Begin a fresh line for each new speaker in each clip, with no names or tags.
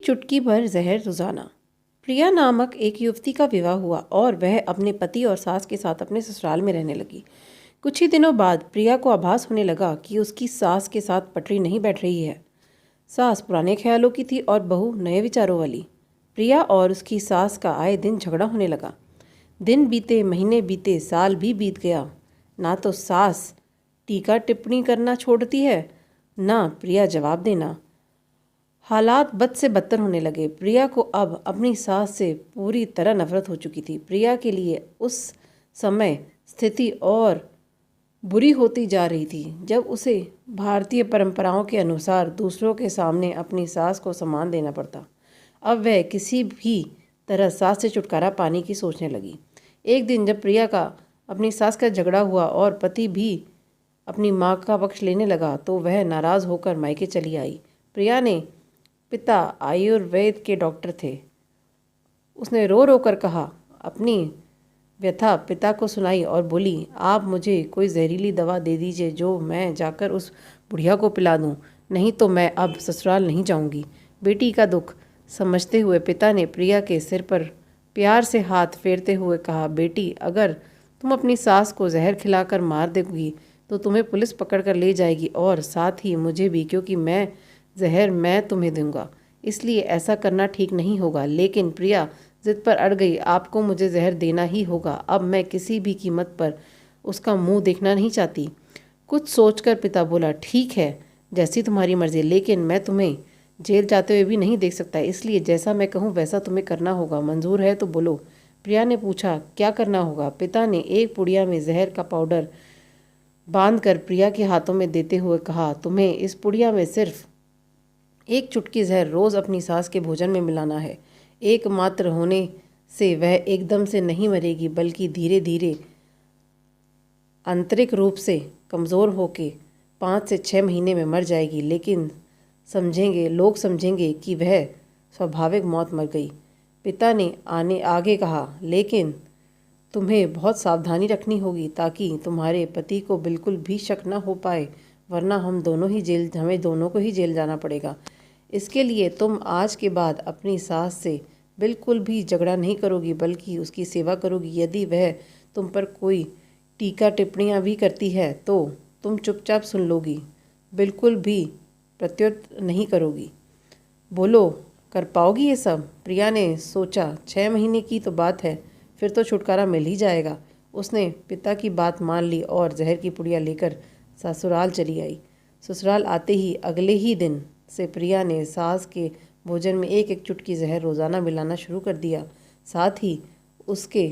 चुटकी भर जहर रोजाना। प्रिया नामक एक युवती का विवाह हुआ और वह अपने पति और सास के साथ अपने ससुराल में रहने लगी। कुछ ही दिनों बाद प्रिया को आभास होने लगा कि उसकी सास के साथ पटरी नहीं बैठ रही है। सास पुराने ख्यालों की थी और बहू नए विचारों वाली। प्रिया और उसकी सास का आए दिन झगड़ा होने लगा। दिन बीते, महीने बीते, साल भी बीत गया। ना तो सास टीका टिप्पणी करना छोड़ती है, ना प्रिया जवाब देना। हालात बद से बदतर होने लगे। प्रिया को अब अपनी सास से पूरी तरह नफरत हो चुकी थी। प्रिया के लिए उस समय स्थिति और बुरी होती जा रही थी जब उसे भारतीय परंपराओं के अनुसार दूसरों के सामने अपनी सास को सम्मान देना पड़ता। अब वह किसी भी तरह सास से छुटकारा पाने की सोचने लगी। एक दिन जब प्रिया का अपनी सास का झगड़ा हुआ और पति भी अपनी माँ का पक्ष लेने लगा तो वह नाराज़ होकर मायके चली आई। प्रिया ने पिता आयुर्वेद के डॉक्टर थे। उसने रो रो कर कहा, अपनी व्यथा पिता को सुनाई और बोली, आप मुझे कोई जहरीली दवा दे दीजिए जो मैं जाकर उस बुढ़िया को पिला दूं, नहीं तो मैं अब ससुराल नहीं जाऊंगी। बेटी का दुख समझते हुए पिता ने प्रिया के सिर पर प्यार से हाथ फेरते हुए कहा, बेटी, अगर तुम अपनी सास को जहर खिलाकर मार दोगी तो तुम्हें पुलिस पकड़ कर ले जाएगी और साथ ही मुझे भी, क्योंकि जहर मैं तुम्हें दूंगा, इसलिए ऐसा करना ठीक नहीं होगा। लेकिन प्रिया जिद पर अड़ गई, आपको मुझे जहर देना ही होगा। अब मैं किसी भी कीमत पर उसका मुंह देखना नहीं चाहती। कुछ सोचकर पिता बोला, ठीक है, जैसी तुम्हारी मर्जी, लेकिन मैं तुम्हें जेल जाते हुए भी नहीं देख सकता, इसलिए जैसा मैं कहूँ वैसा तुम्हें करना होगा। मंजूर है तो बोलो। प्रिया ने पूछा, क्या करना होगा? पिता ने एक पुड़िया में जहर का पाउडर बांधकर प्रिया के हाथों में देते हुए कहा, तुम्हें इस पुड़िया में सिर्फ एक चुटकी जहर रोज़ अपनी सास के भोजन में मिलाना है। एकमात्र होने से वह एकदम से नहीं मरेगी, बल्कि धीरे धीरे आंतरिक रूप से कमज़ोर होकर 5 से 6 महीने में मर जाएगी। लेकिन लोग समझेंगे कि वह स्वाभाविक मौत मर गई। पिता ने आगे कहा, लेकिन तुम्हें बहुत सावधानी रखनी होगी ताकि तुम्हारे पति को बिल्कुल भी शक न हो पाए, वरना हमें दोनों को ही जेल जाना पड़ेगा। इसके लिए तुम आज के बाद अपनी सास से बिल्कुल भी झगड़ा नहीं करोगी, बल्कि उसकी सेवा करोगी। यदि वह तुम पर कोई टीका टिप्पणियाँ भी करती है तो तुम चुपचाप सुन लोगी, बिल्कुल भी प्रत्युत्तर नहीं करोगी। बोलो, कर पाओगी ये सब? प्रिया ने सोचा, 6 महीने की तो बात है, फिर तो छुटकारा मिल ही जाएगा। उसने पिता की बात मान ली और जहर की पुड़िया लेकर ससुराल चली आई। ससुराल आते ही अगले ही दिन से प्रिया ने सास के भोजन में एक एक चुटकी जहर रोज़ाना मिलाना शुरू कर दिया। साथ ही उसके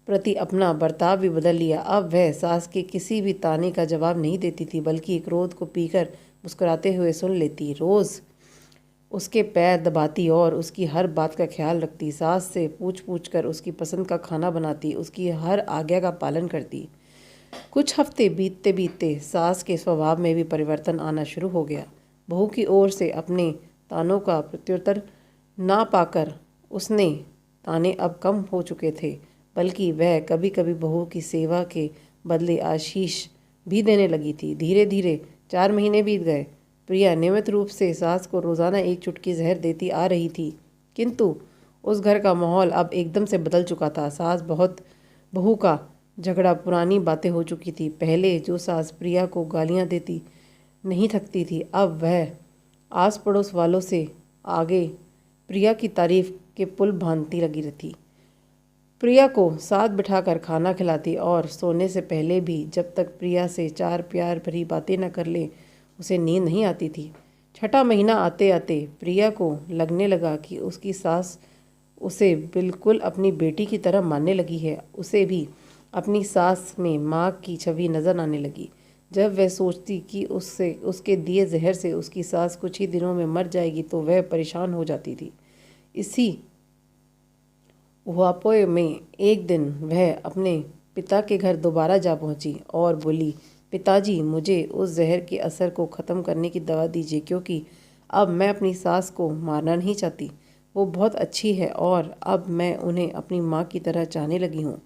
प्रति अपना बर्ताव भी बदल लिया। अब वह सास के किसी भी ताने का जवाब नहीं देती थी, बल्कि क्रोध को पीकर मुस्कुराते हुए सुन लेती। रोज़ उसके पैर दबाती और उसकी हर बात का ख्याल रखती। सास से पूछ कर उसकी पसंद का खाना बनाती, उसकी हर आज्ञा का पालन करती। कुछ हफ्ते बीतते बीतते सास के स्वभाव में भी परिवर्तन आना शुरू हो गया। बहू की ओर से अपने तानों का प्रत्युत्तर ना पाकर उसने ताने अब कम हो चुके थे, बल्कि वह कभी कभी बहू की सेवा के बदले आशीष भी देने लगी थी। धीरे धीरे 4 महीने बीत गए। प्रिया नियमित रूप से सास को रोज़ाना एक चुटकी जहर देती आ रही थी, किंतु उस घर का माहौल अब एकदम से बदल चुका था। बहू का झगड़ा पुरानी बातें हो चुकी थी। पहले जो सास प्रिया को गालियां देती नहीं थकती थी, अब वह आस पड़ोस वालों से आगे प्रिया की तारीफ के पुल बांधती लगी रहती। प्रिया को साथ बिठाकर खाना खिलाती और सोने से पहले भी जब तक प्रिया से 4 प्यार भरी बातें न कर ले, उसे नींद नहीं आती थी। 6ठा महीना आते आते प्रिया को लगने लगा कि उसकी सास उसे बिल्कुल अपनी बेटी की तरह मानने लगी है। उसे भी अपनी सास में माँ की छवि नज़र आने लगी। जब वह सोचती कि उसके दिए जहर से उसकी सास कुछ ही दिनों में मर जाएगी तो वह परेशान हो जाती थी। इसी ऊहापोह में एक दिन वह अपने पिता के घर दोबारा जा पहुंची और बोली, पिताजी, मुझे उस जहर के असर को ख़त्म करने की दवा दीजिए, क्योंकि अब मैं अपनी सास को मारना नहीं चाहती। वो बहुत अच्छी है और अब मैं उन्हें अपनी माँ की तरह चाहने लगी हूँ।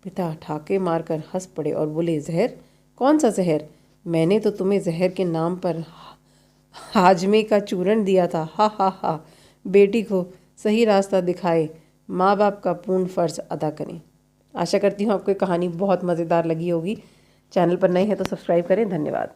पिता ठाके मारकर हंस पड़े और बोले, जहर? कौन सा जहर? मैंने तो तुम्हें जहर के नाम पर हाजमे का चूर्ण दिया था। हा हा हा। बेटी को सही रास्ता दिखाए, माँ बाप का पूर्ण फ़र्ज़ अदा करें। आशा करती हूँ आपको ये कहानी बहुत मज़ेदार लगी होगी। चैनल पर नए हैं तो सब्सक्राइब करें। धन्यवाद।